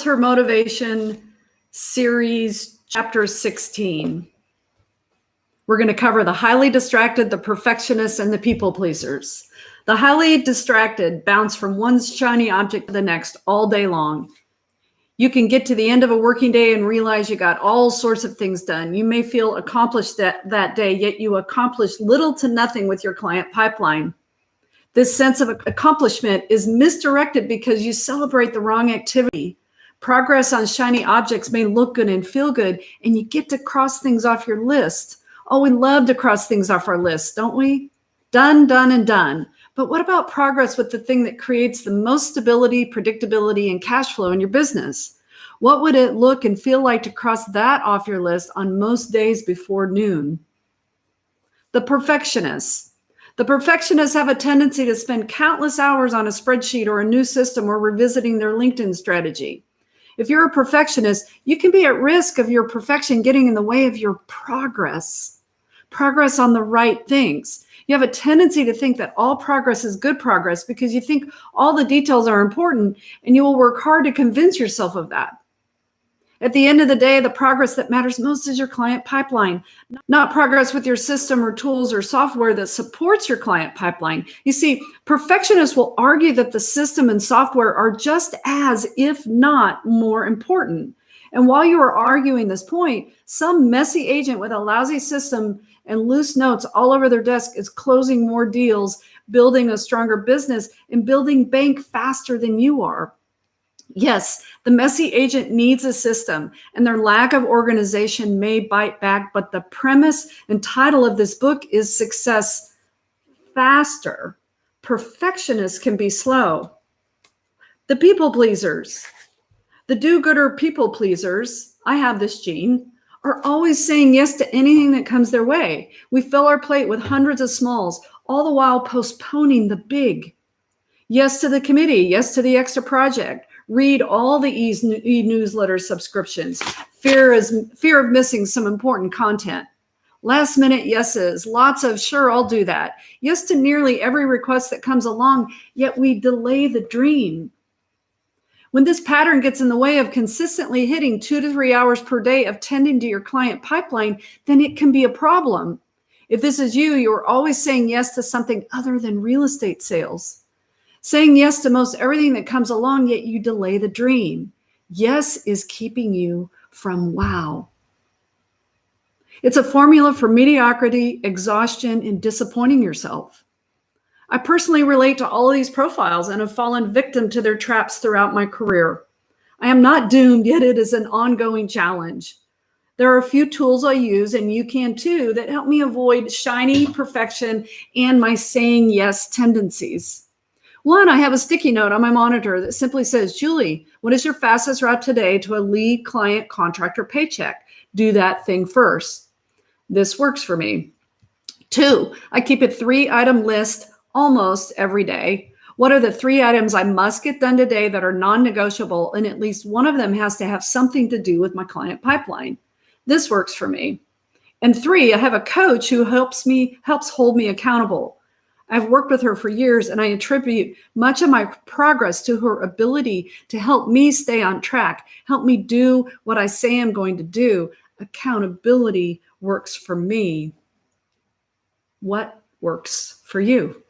Realtor Motivation Series, Chapter 16. We're going to cover the highly distracted, the perfectionists, and the people pleasers. The highly distracted bounce from one shiny object to the next all day long. You can get to the end of a working day and realize you got all sorts of things done. You may feel accomplished that day, yet you accomplished little to nothing with your client pipeline. This sense of accomplishment is misdirected because you celebrate the wrong activity. Progress on shiny objects may look good and feel good, and you get to cross things off your list. Oh, we love to cross things off our list, don't we? Done, done, and done. But what about progress with the thing that creates the most stability, predictability, and cash flow in your business? What would it look and feel like to cross that off your list on most days before noon? The perfectionists. The perfectionists have a tendency to spend countless hours on a spreadsheet or a new system or revisiting their LinkedIn strategy. If you're a perfectionist, you can be at risk of your perfection getting in the way of your progress on the right things. You have a tendency to think that all progress is good progress because you think all the details are important, and you will work hard to convince yourself of that. At the end of the day, the progress that matters most is your client pipeline, not progress with your system or tools or software that supports your client pipeline. You see, perfectionists will argue that the system and software are just as, if not more important. And while you are arguing this point, some messy agent with a lousy system and loose notes all over their desk is closing more deals, building a stronger business, and building bank faster than you are. Yes, the messy agent needs a system, and their lack of organization may bite back, but the premise and title of this book is Success Faster. Perfectionists can be slow. The people pleasers, the do-gooder people pleasers, I have this gene, are always saying yes to anything that comes their way. We fill our plate with hundreds of smalls, all the while postponing the big. Yes to the committee, yes to the extra project. Read all the e-newsletter subscriptions. Fear of missing some important content. Last minute yeses, lots of sure, I'll do that. Yes to nearly every request that comes along, yet we delay the dream. When this pattern gets in the way of consistently hitting 2 to 3 hours per day of tending to your client pipeline, then it can be a problem. If this is you, you're always saying yes to something other than real estate sales. Saying yes to most everything that comes along, yet you delay the dream. Yes is keeping you from wow. It's a formula for mediocrity, exhaustion, and disappointing yourself. I personally relate to all of these profiles and have fallen victim to their traps throughout my career. I am not doomed, yet it is an ongoing challenge. There are a few tools I use, and you can too, that help me avoid shiny perfection and my saying yes tendencies. One, I have a sticky note on my monitor that simply says, Julie, what is your fastest route today to a lead client contractor paycheck? Do that thing first. This works for me. Two, I keep a 3-item list almost every day. What are the 3 items I must get done today that are non-negotiable, and at least one of them has to have something to do with my client pipeline? This works for me. And 3, I have a coach who helps hold me accountable. I've worked with her for years, and I attribute much of my progress to her ability to help me stay on track, help me do what I say I'm going to do. Accountability works for me. What works for you?